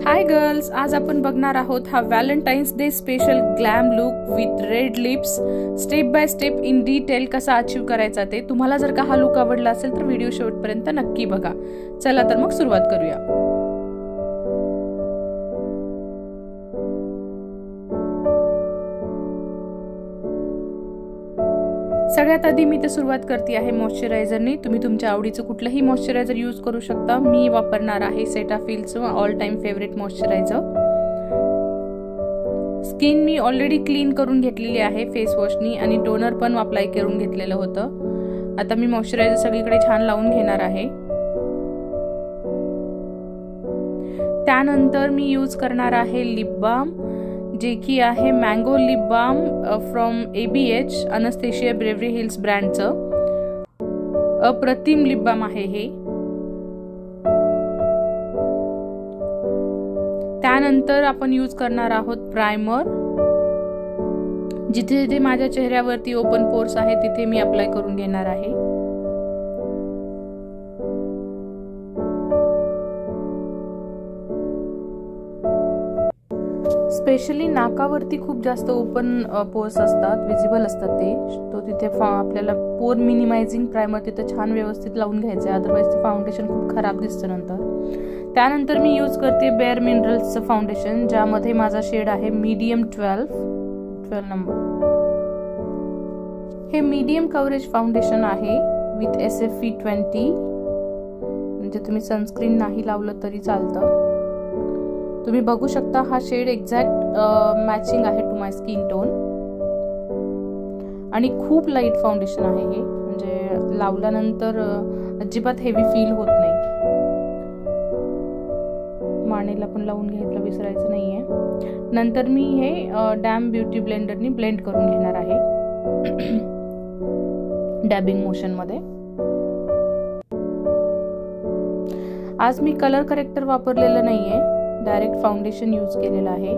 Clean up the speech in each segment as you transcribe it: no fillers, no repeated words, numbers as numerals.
Hi girls, आज आपण बघणार आहोत हा Valentine's day special glam look with red lips. Step by step in detail कसा अचीव करायचा ते. तुम्हाला जर का हा लुक आवडला असेल तर व्हिडिओ शेवटपर्यंत नक्की बघा. चला तर मग सुरुवात करूया. सगळ्यात आधी मी तर सुरुवात करते आहे मॉइश्चरायझरने. तुम्ही तुमच्या आवडीचं कुठलंही मॉइश्चरायझर यूज करू शकता. मी वापरणार आहे सेटाफिलचं all time favourite moisturiser. Skin मी ऑलरेडी क्लीन करून घेतलेली आहे फेस वॉशनी आणि टोनर पण अप्लाय करून घेतलेलं होतं. आता मी मॉइश्चरायझर सगळीकडे छान लावून घेणार आहे. त्यानंतर मी यूज करणार आहे लिप बाम, जे की आहे mango lip balm from ABH Anastasia Beverly Hills ब्रँडचं. अप्रतिम लिप बाम आहे हे. त्यानंतर आपण यूज करणार आहोत प्रायमर. जिथे जिथे माझ्या चेहऱ्यावरती ओपन पोर्स आहे तिथे मी अप्लाय करून घेणार आहे. स्पेशली नाकावरती खूप जास्त ओपन पोर्स असतात, विजिबल असतात ते. तो तिथे आपल्याला पोर मिनिमायझिंग प्रायमर तिथे छान व्यवस्थित लावून घ्यायचं आहे, अदरवाईज ते फाउंडेशन खूप खराब दिसतं नंतर. त्यानंतर मी यूज करते बेअर मिनरल्सचं फाउंडेशन, ज्यामध्ये माझा शेड आहे मीडियम 12 नंबर. हे मीडियम कव्हरेज फाउंडेशन आहे विथ SFE20. म्हणजे तुम्ही सनस्क्रीन नाही लावलं तरी चालतं. तुम्ही बघू शकता हा शेड एक्झॅक्ट मॅचिंग आहे टू माय स्किन टोन. आणि खूप लाईट फाउंडेशन आहे हे, म्हणजे लावल्यानंतर अजिबात हेवी फील होत नाही. मानेला पण लावून घ्यायला विसरायचं नाहीये. नंतर मी हे डॅम ब्युटी ब्लेंडरनी ब्लेंड करून घेणार आहे डॅबिंग मोशन मध्ये. आज मी कलर करेक्टर वापरलेलं नाहीये, डायरेक्ट फाउंडेशन यूज केलेलं आहे.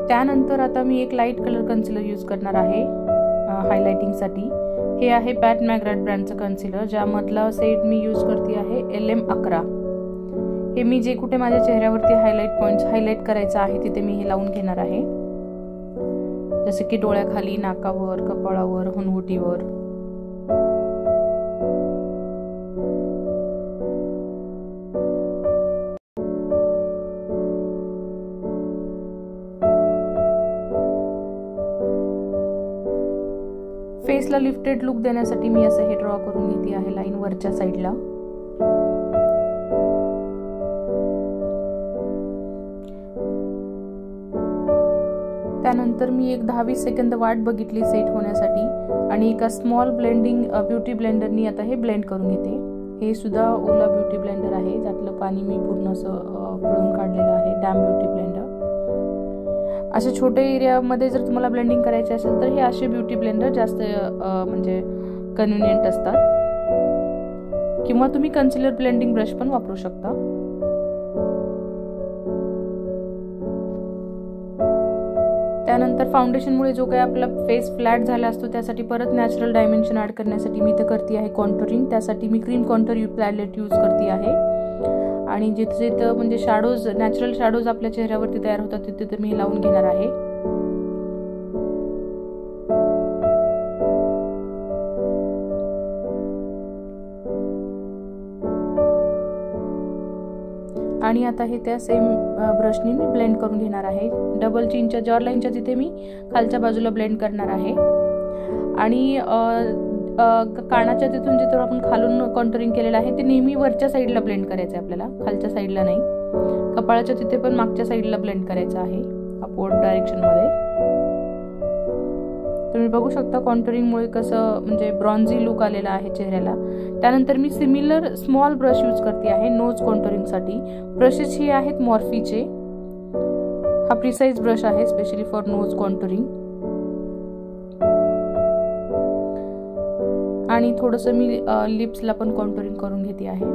त्यानंतर आता मी एक लाईट कलर कन्सिलर यूज करणार आहे हायलाइटिंग साठी. हे आहे पॅट मॅग्राट ब्रँडचं कन्सिलर, ज्यामधला सेट मी यूज करते आहे LM11. हे मी जे कुठे माझ्या चेहऱ्यावरती हायलाइट पॉइंट्स हायलाइट करायचं आहे तिथे मी हे लावून घेणार आहे, जसे की डोळ्याखाली, नाकावर, कपाळावर, हनुवटीवर. फेसला लिफ्टेड लुक देण्यासाठी मी असं हे ड्रॉ करून घेते आहे लाईन वरच्या साईडला. त्यानंतर मी एक 10-20 सेकंद वाट बघितली सेट होण्यासाठी आणि एका स्मॉल ब्लेंडिंग ब्युटी ब्लेंडरनी आता हे ब्लेंड करून घेते. हे सुद्धा ओला ब्युटी ब्लेंडर आहे, ज्यातलं पाणी मी पूर्ण असं पिळून काढलेलं आहे. Dam beauty blender. अशा छोट्या एरियामध्ये जर तुम्हाला ब्लेंडिंग करायचे असेल तर हे असे ब्युटी ब्लेंडर जास्त म्हणजे कन्व्हिनियंट असतात, किंवा तुम्ही कन्सिलर ब्लेंडिंग ब्रश पण वापरू शकता. त्यानंतर फाउंडेशनमुळे जो काही आपला फेस फ्लॅट झाला असतो त्यासाठी परत नॅचरल डायमेन्शन ऍड करण्यासाठी मी इथे करते आहे कॉन्टुरिंग. त्यासाठी मी क्रीम कॉन्टूर पॅलेट यूज करते आहे. आणि जिथे जिथं म्हणजे शॅडोज, नॅचरल शॅडोज आपल्या चेहऱ्यावरती तयार होतात तिथे तर मी लावून घेणार आहे. आणि आता हे त्या सेम ब्रशनी मी ब्लेंड करून घेणार आहे. डबल चिनच्या जॉर लाईनच्या तिथे मी खालच्या बाजूला ब्लेंड करणार आहे. आणि कानाच्या तिथून जिथं आपण खालून कॉन्टुरिंग केलेलं आहे ते नेहमी वरच्या साईडला ब्लेंड करायचं आहे आपल्याला, खालच्या साईडला नाही. कपाळाच्या तिथे पण मागच्या साईडला ब्लेंड करायचं आहे अपवर्ड डायरेक्शन मध्ये. तुम्ही बघू शकता कॉन्टुरिंगमुळे कसं म्हणजे ब्रॉन्झी लुक आलेला आहे चेहऱ्याला. त्यानंतर मी सिमिलर स्मॉल ब्रश यूज करते आहे नोज कॉन्टुरिंग साठी. ब्रशेस ही आहेत मॉर्फीचे. हा प्रिसाइज ब्रश आहे स्पेशली फॉर नोज कॉन्टुरिंग. आणि थोडंसं मी लिप्सला पण कॉन्टुरिंग करून घेते आहे.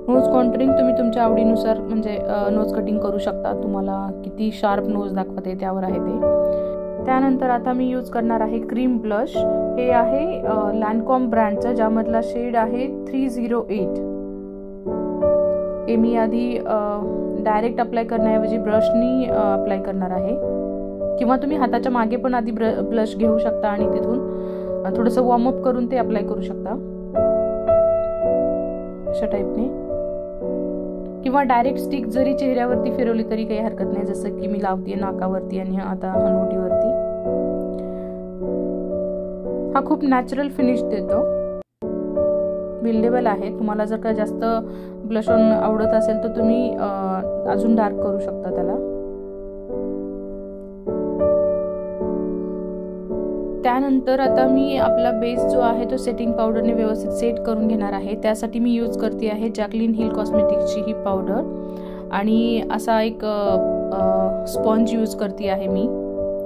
नोज कॉन्टुरिंग तुम्ही तुमच्या आवडीनुसार म्हणजे नोज कटिंग करू शकता. तुम्हाला किती शार्प नोज दाखवते त्यावर आहे ते. त्यानंतर आता मी यूज करणार आहे क्रीम ब्लश. हे आहे लॅनकॉम ब्रँडचं, ज्यामधला शेड आहे 308. हे मी आधी डायरेक्ट अप्लाय करण्याऐवजी ब्रशनी अप्लाय करणार आहे, किंवा तुम्ही हाताच्या मागे पण आधी ब्लश घेऊ शकता आणि तिथून थोडंसं वॉर्मअप करून ते अप्लाय करू शकता अशा टाईपने, किंवा डायरेक्ट स्टिक जरी चेहऱ्यावरती फिरवली तरी काही हरकत नाही, जसं की मी लावते नाकावरती आणि आता हनुवटीवरती. हा खूप नॅचरल फिनिश देतो, बिल्डेबल आहे. तुम्हाला जर का जास्त ब्लश ऑन आवडत असेल तर तुम्ही अजून डार्क करू शकता त्याला. त्यानंतर आता मी आपला बेस जो आहे तो सेटिंग पावडरने व्यवस्थित सेट करून घेणार आहे. त्यासाठी मी यूज करते आहे जॅकलिन हिल कॉस्मेटिक्सची ही पावडर, आणि असा एक स्पॉन्ज यूज करते आहे मी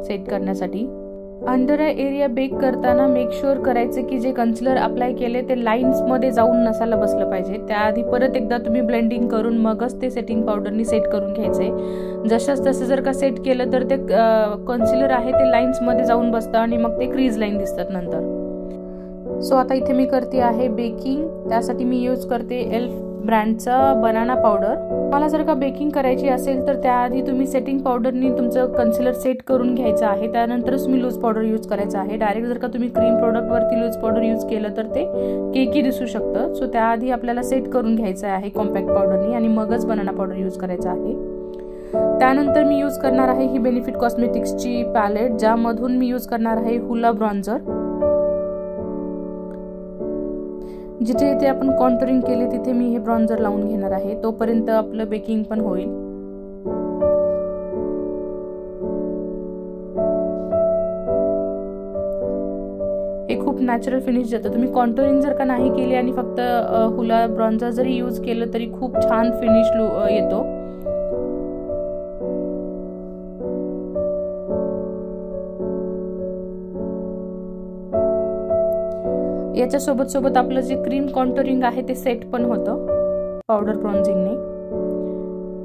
सेट करण्यासाठी. अंडर आय एरिया बेक करताना मेक शुअर करायचं की जे कन्सिलर अप्लाय केले ते लाईन्समध्ये जाऊन नसायला बसलं पाहिजे. त्याआधी परत एकदा तुम्ही ब्लेंडिंग करून मगच ते सेटिंग पावडरनी सेट करून घ्यायचंय. जशाच तसं जर का सेट केलं तर ते कन्सिलर आहे ते लाईन्समध्ये जाऊन बसतं आणि मग ते क्रीज लाईन दिसतात नंतर. सो आता इथे मी करते आहे बेकिंग. त्यासाठी मी यूज करते एल्फ ब्रँडचा बनाना पावडर. मला जर का बेकिंग करायची असेल तर त्याआधी तुम्ही सेटिंग पावडरनी तुमचं कन्सिलर सेट करून घ्यायचं आहे, त्यानंतरच तुम्ही लूज पावडर यूज करायचं आहे. डायरेक्ट जर का तुम्ही क्रीम प्रोडक्टवरती लूज पावडर यूज केलं तर ते केकी दिसू शकतं. सो त्याआधी आपल्याला सेट करून घ्यायचं आहे कॉम्पॅक्ट पावडरनी आणि मगच बनाना पावडर यूज करायचं आहे. त्यानंतर मी यूज करणार आहे ही बेनिफिट कॉस्मेटिक्सची पॅलेट, ज्यामधून मी यूज करणार आहे हुला ब्रॉन्झर. जिथे जिथे आपण कॉन्टुरिंग केले तिथे मी हे ब्रॉन्झर लावून घेणार आहे. तोपर्यंत आपलं बेकिंग पण होईल. हे खूप नॅचरल फिनिश देतं. तुम्ही कॉन्टुरिंग जर का नाही केली आणि फक्त हुला ब्रॉन्झर जरी यूज केलं तरी खूप छान फिनिश येतो. याच्या सोबत आपलं जे क्रीम कॉन्टुरिंग आहे ते सेट पण होतं पावडर ब्रॉन्झिंगने.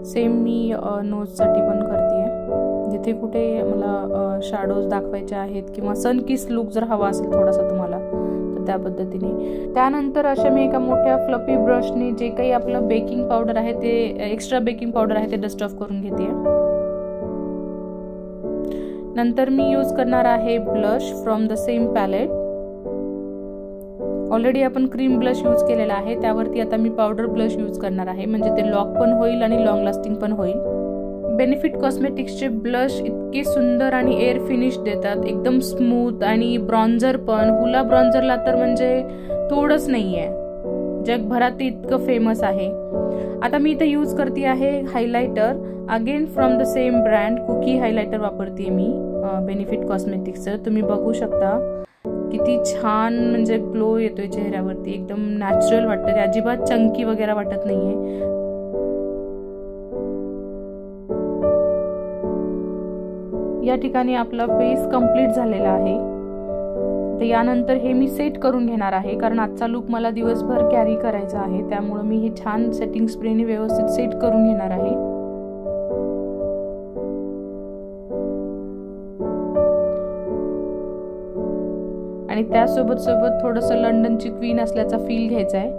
सेम मी नोजसाठी पण करते. जिथे कुठे मला शॅडोज दाखवायचे आहेत किंवा सन किस लुक जर हवा असेल थोडासा तुम्हाला तर त्या पद्धतीने. त्यानंतर अशा मी एका मोठ्या फ्लफी ब्रशने जे काही आपलं बेकिंग पावडर आहे ते एक्स्ट्रा बेकिंग पावडर आहे ते डस्ट ऑफ करून घेते. नंतर मी यूज करणार आहे blush from the same palette. Already आपण क्रीम ब्लश यूज केलेला आहे, त्यावरती आता मी पावडर ब्लश यूज करणार आहे, म्हणजे ते लॉक पण होईल आणि लॉंग लास्टिंग पण होईल. बेनिफिट कॉस्मेटिक्सचे ब्लश इतके सुंदर आणि एअर फिनिश देतात, एकदम स्मूथ. आणि ब्रॉन्झर पण, हुला ब्रॉन्झरला तर म्हणजे तोडच नाहीये, जगभरात ते इतकं फेमस आहे. आता मी इथे यूज करते आहे highlighter, again from the same brand. Cookie highlighter वापरते मी बेनिफिट कॉस्मेटिक्सचं. तुम्ही बघू शकता किती छान म्हणजे ग्लो येतोय चेहऱ्यावरती, एकदम नॅचरल वाटतं ते, अजिबात चंकी वगैरे वाटत नाहीये. या ठिकाणी आपला बेस कंप्लीट झालेला आहे. तर यानंतर हे मी सेट करून घेणार आहे, कारण आजचा लुक मला दिवसभर कॅरी करायचा आहे, त्यामुळे मी हे छान सेटिंग स्प्रेने व्यवस्थित सेट करून घेणार आहे. आणि त्यासोबत थोडंसं लंडनची क्वीन असल्याचा फील घ्यायचा आहे.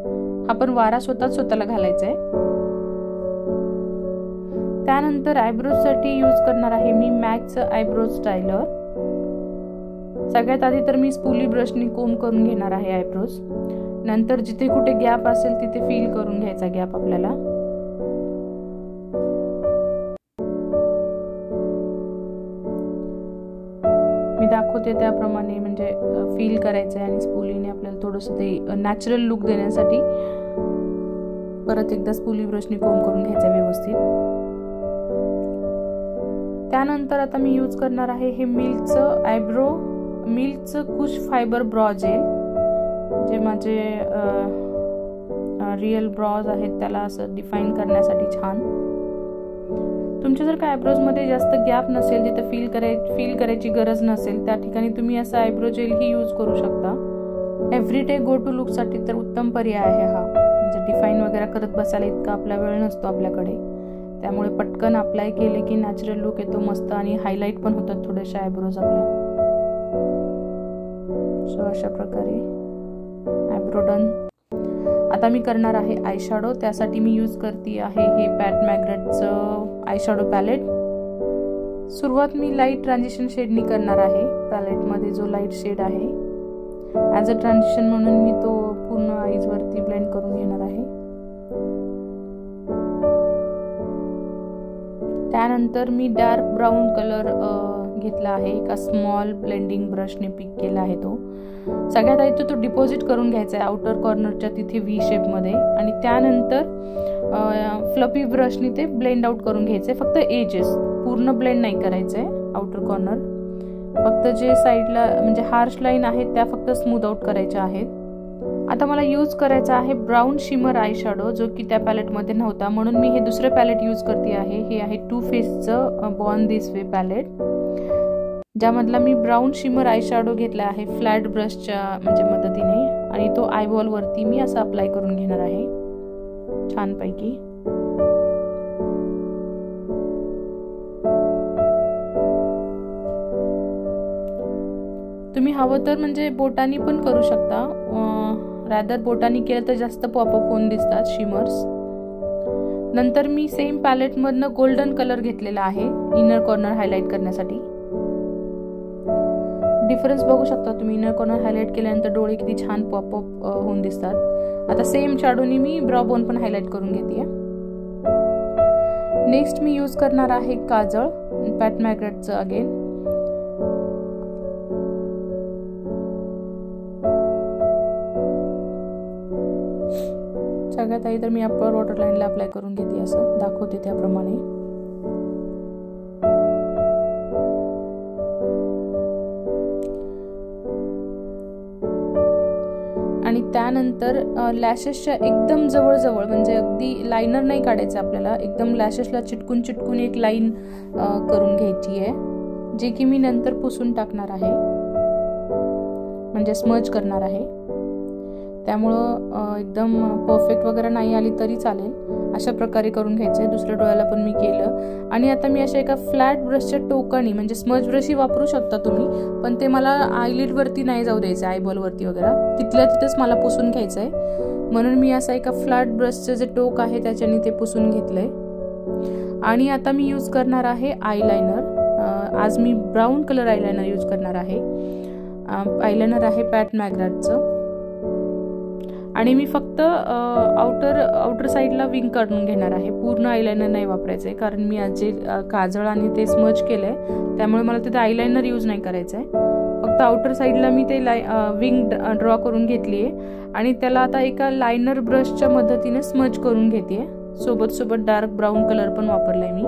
हा पण वारा स्वतःला घालायचा आहे. त्यानंतर आयब्रोजसाठी यूज करणार आहे मी मॅकचं आयब्रो स्टायलर. सगळ्यात आधी तर मी स्पूली ब्रशनी कोम करून घेणार आहे आयब्रोज. नंतर जिथे कुठे गॅप असेल तिथे फील करून घ्यायचा गॅप आपल्याला. मी दाखवते त्याप्रमाणे म्हणजे फील करायचं आहे आणि स्पूलीने आपल्याला थोडंसं ते नॅचरल लुक देण्यासाठी परत एकदा स्पूली ब्रशने कोम करून घ्यायचं व्यवस्थित. त्यानंतर आता मी यूज करणार आहे हे मिल्कचं कुश फायबर ब्रॉ जेल, जे माझे रिअल ब्रॉज आहेत त्याला असं डिफाईन करण्यासाठी छान. तुमच्या जर का आयब्रोजमध्ये जास्त गॅप नसेल, जिथे फील करायची गरज नसेल, त्या ठिकाणी तुम्ही असं आयब्रो जेलही यूज करू शकता. एव्हरीडे गो टू लुकसाठी तर उत्तम पर्याय आहे हा. म्हणजे डिफाईन वगैरे करत बसायला इतका आपला वेळ नसतो आपल्याकडे, त्यामुळे पटकन अप्लाय केले की नॅचरल लुक येतो मस्त आणि हायलाईट पण होतात थोडेसे आयब्रोज आपल्या. सो अशा प्रकारे आयब्रो डन. आता मी करणार आहे आय शॅडो. त्यासाठी मी यूज करते आहे हे पॅट मॅग्रेटचं आय शॅडो पॅलेट. सुरुवात मी लाईट ट्रान्झिशन शेडनी करणार आहे. पॅलेटमध्ये जो लाईट शेड आहे ॲज अ ट्रान्झिशन म्हणून मी तो पूर्ण आईजवरती ब्लेंड करून घेणार आहे. त्यानंतर मी डार्क ब्राऊन कलर घेतला आहे. एका स्मॉल ब्लेंडिंग ब्रशने पिक केला आहे तो. सगळ्यात आधी तो डिपॉझिट करून घ्यायचा आहे आउटर कॉर्नरच्या तिथे व्ही शेपमध्ये, आणि त्यानंतर फ्लफी ब्रशने ते ब्लेंड आउट करून घ्यायचे. फक्त एजेस पूर्ण ब्लेंड नाही करायचं आहे. आउटर कॉर्नर फक्त जे साईडला म्हणजे हार्श लाईन आहेत त्या फक्त स्मूथ आउट करायच्या आहेत. आता मला यूज करायचा आहे ब्राऊन शिमर आय शॅडो, जो की त्या पॅलेटमध्ये नव्हता, म्हणून मी हे दुसरे पॅलेट यूज करते आहे. हे आहे टू फेसचं बॉर्न दिस वे पॅलेट, ज्यामधला मी ब्राऊन शिमर आय शॅडो घेतला आहे फ्लॅट ब्रशच्या म्हणजे मदतीने, आणि तो आयबॉलवरती मी असं अप्लाय करून घेणार आहे छानपैकी. तुम्ही हवं तर म्हणजे बोटानी पण करू शकता. रॅदर बोटानी केलं तर जास्त पॉपअप होऊन दिसतात शिमर्स. नंतर मी सेम पॅलेटमधनं गोल्डन कलर घेतलेला आहे इनर कॉर्नर हायलाइट करण्यासाठी. डिफरन्स बघू शकता तुम्ही. इनर कॉर्नर हायलाइट केल्यानंतर डोळे किती छान पॉपअप होऊन दिसतात. आता सेम शॅडोनी मी ब्रॉ बोन पण हायलाइट करून घेते. नेक्स्ट मी यूज करणार आहे काजळ पॅट मॅग्रेटचं अगेन. सगळ्यात आधी तर मी अप्पर वॉटर लाईनला अप्लाय करून घेते, असं दाखवते त्याप्रमाणे. आणि त्यानंतर लॅशेसच्या एकदम जवळ म्हणजे अगदी लायनर नाही काढायचं आपल्याला, एकदम लॅशेसला चिटकून एक लाईन करून घ्यायची आहे, जे की मी नंतर पुसून टाकणार आहे म्हणजे स्मज करणार आहे. त्यामुळं एकदम परफेक्ट वगैरे नाही आली तरी चालेल, अशा प्रकारे करून घ्यायचं आहे. दुसऱ्या डोळ्याला पण मी केलं. आणि आता मी अशा एका फ्लॅट ब्रशच्या टोकानी म्हणजे स्मज ब्रशही वापरू शकता तुम्ही, पण ते मला आयलिडवरती नाही जाऊ द्यायचं, आयबॉलवरती वगैरे तिथल्या तिथंच मला पुसून घ्यायचं आहे. म्हणून मी असा एका फ्लॅट ब्रशचं जे टोक आहे त्याच्याने ते पुसून घेतलंय. आणि आता मी यूज करणार आहे आयलायनर. आज मी ब्राऊन कलर आयलायनर यूज करणार आहे. आयलायनर आहे पॅट मॅग्रेटचं. आणि मी फक्त आउटर साईडला विंग काढून घेणार आहे. पूर्ण आयलायनर नाही वापरायचं आहे, कारण मी आज जे काजळ आणि ते स्मज केलंय त्यामुळे मला तिथे आयलायनर यूज नाही करायचं आहे. फक्त आउटर साईडला मी ते विंग ड्रॉ करून घेतली आहे आणि त्याला आता एका लायनर ब्रशच्या मदतीने स्मज करून घेते. सोबत डार्क ब्राऊन कलर पण वापरलाय मी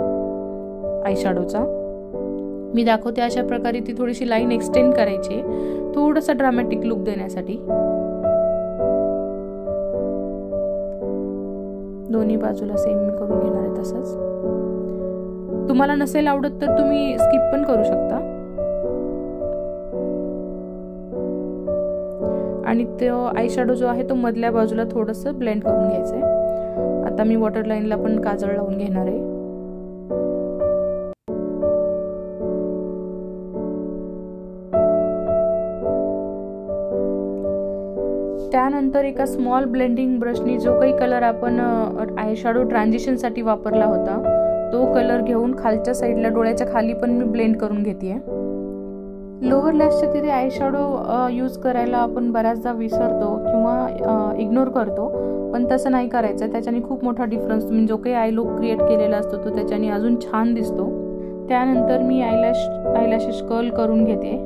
आय शॅडोचा. मी दाखवते अशा प्रकारे ती थोडीशी लाईन एक्सटेंड करायची थोडासा ड्रामॅटिक लुक देण्यासाठी. दोन्ही बाजूला सेम मी करून घेणार आहे तसंच. तुम्हाला नसेल आवडत तर तुम्ही स्किप पण करू शकता. आणि तो आय शॅडो जो आहे तो मधल्या बाजूला थोडंसं ब्लेंड करून घ्यायचंय. आता मी वॉटर लाईनला पण काजळ लावून घेणार आहे. त्यानंतर एका स्मॉल ब्लेंडिंग ब्रशनी जो काही कलर आपण आय शॅडो ट्रान्झिशनसाठी वापरला होता तो कलर घेऊन खालच्या साईडला डोळ्याच्या खाली पण मी ब्लेंड करून घेते. लोअर लॅशच्या तिथे आय शॅडो यूज करायला आपण बऱ्याचदा विसरतो किंवा इग्नोर करतो, पण तसं नाही करायचं. त्याच्याने खूप मोठा डिफरन्स, तुम्ही जो काही आय लुक क्रिएट केलेला असतो तो त्याच्याने अजून छान दिसतो. त्यानंतर मी आयलॅशेस कर्ल करून घेते.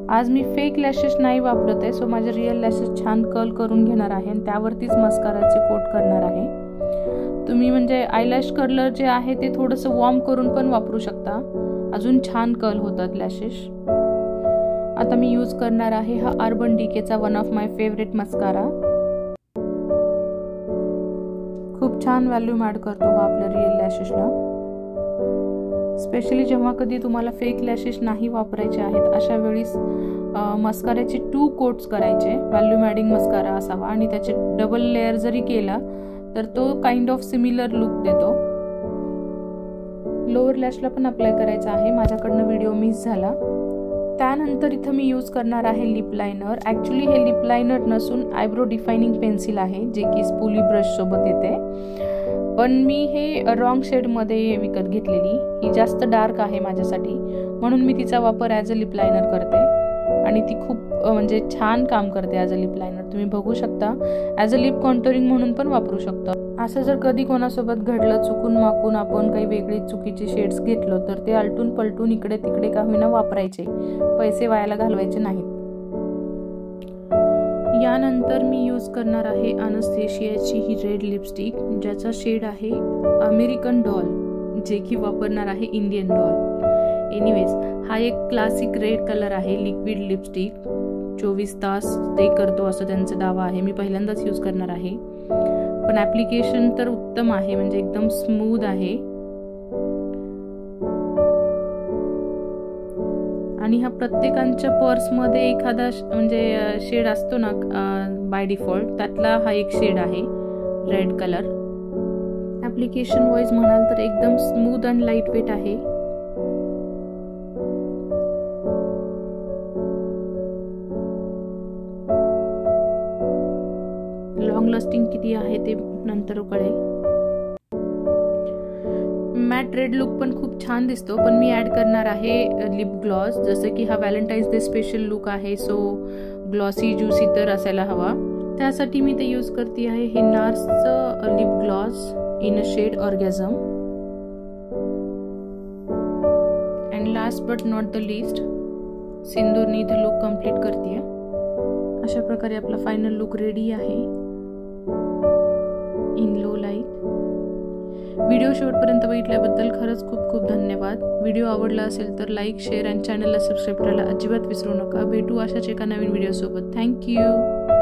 आज मी फेक लॅशेस नाही वापरत आहे, सो माझे रिअल लॅशेस छान कर्ल करून घेणार आहे आणि त्यावरतीच मस्काराचे कोट करणार आहे. तुम्ही म्हणजे आयलॅश कर्लर जे आहे ते थोडंसं वॉर्म करून पण वापरू शकता, अजून छान कर्ल होतात लॅशेस. आता मी यूज करणार आहे हा अर्बन डिकेचा one of my favourite mascara. खूप छान व्हॅल्यूम ॲड करतो हा आपल्या रिअल लॅशेसला. स्पेशली जेव्हा कधी तुम्हाला फेक लॅशेस नाही वापरायचे आहेत अशा वेळेस मस्काराचे 2 कोट्स करायचे. व्हॉल्यूम ॲडिंग मस्कारा असावा आणि त्याचे डबल लेअर जरी केला तर तो काइंड ऑफ सिमिलर लुक देतो. लोअर लॅशला पण अप्लाय करायचा आहे, माझ्याकडनं व्हिडिओ मिस झाला. त्यानंतर इथं मी यूज करणार आहे लिप लायनर. ॲक्च्युली हे लिप लायनर नसून आयब्रो डिफायनिंग पेन्सिल आहे, जे की स्पूली ब्रश सोबत येते. पण मी हे रॉंग शेडमध्ये विकत घेतलेली. ही जास्त डार्क आहे माझ्यासाठी, म्हणून मी तिचा वापर ॲज अ लिप लायनर करते आणि ती खूप म्हणजे छान काम करते ॲज अ लिप लायनर. तुम्ही बघू शकता, ॲज अ लिप कॉन्टोरिंग म्हणून पण वापरू शकता. असं जर कधी कोणासोबत घडलं, चुकून माकून आपण काही वेगळी चुकीचे शेड्स घेतलो तर ते आलटून पलटून इकडे तिकडे का होईना वापरायचे, पैसे वायाला घालवायचे नाहीत. यानंतर मी यूज करणार आहे अनस्थेशियाची ही रेड लिपस्टिक, ज्याचा शेड आहे अमेरिकन डॉल, जे की वापरणार आहे इंडियन डॉल. एनिवेज, हा एक क्लासिक रेड कलर आहे. लिक्विड लिपस्टिक 24 तास स्टे करतो असं त्यांचा दावा आहे. मी पहिल्यांदाच यूज करणार आहे, पण ॲप्लिकेशन तर उत्तम आहे, म्हणजे एकदम स्मूथ आहे. आणि हा प्रत्येकांच्या पर्समध्ये एखादा म्हणजे शेड असतो ना बाय डिफॉल्ट, त्यातला हा एक शेड आहे रेड कलर. ॲप्लिकेशन वाईज म्हणाल तर एकदम स्मूथ अँड लाईट वेट आहे. लॉंग लास्टिंग किती आहे ते नंतर कळेल. मॅट रेड लुक पण खूप छान दिसतो, पण मी ॲड करणार आहे लिप ग्लॉस. जसं की हा व्हॅलेंटाईन्स डे स्पेशल लुक आहे, सो ग्लॉसी ज्युसी तर असायला हवा. त्यासाठी मी ते यूज करते आहे हे नार्सचं lip gloss in a shade orgasm. And last but not the list, सिंदूरनी इथे लुक कम्प्लीट करते. अशा प्रकारे आपला फायनल लुक रेडी आहे इन लो लाईट. व्हिडिओ शेवटपर्यंत बघितल्याबद्दल खरंच खूप खूप धन्यवाद. व्हिडिओ आवडला असेल तर लाईक, शेअर आणि चॅनलला सबस्क्राईब करायला अजिबात विसरू नका. भेटू अशाच एका नवीन व्हिडिओसोबत. थँक्यू.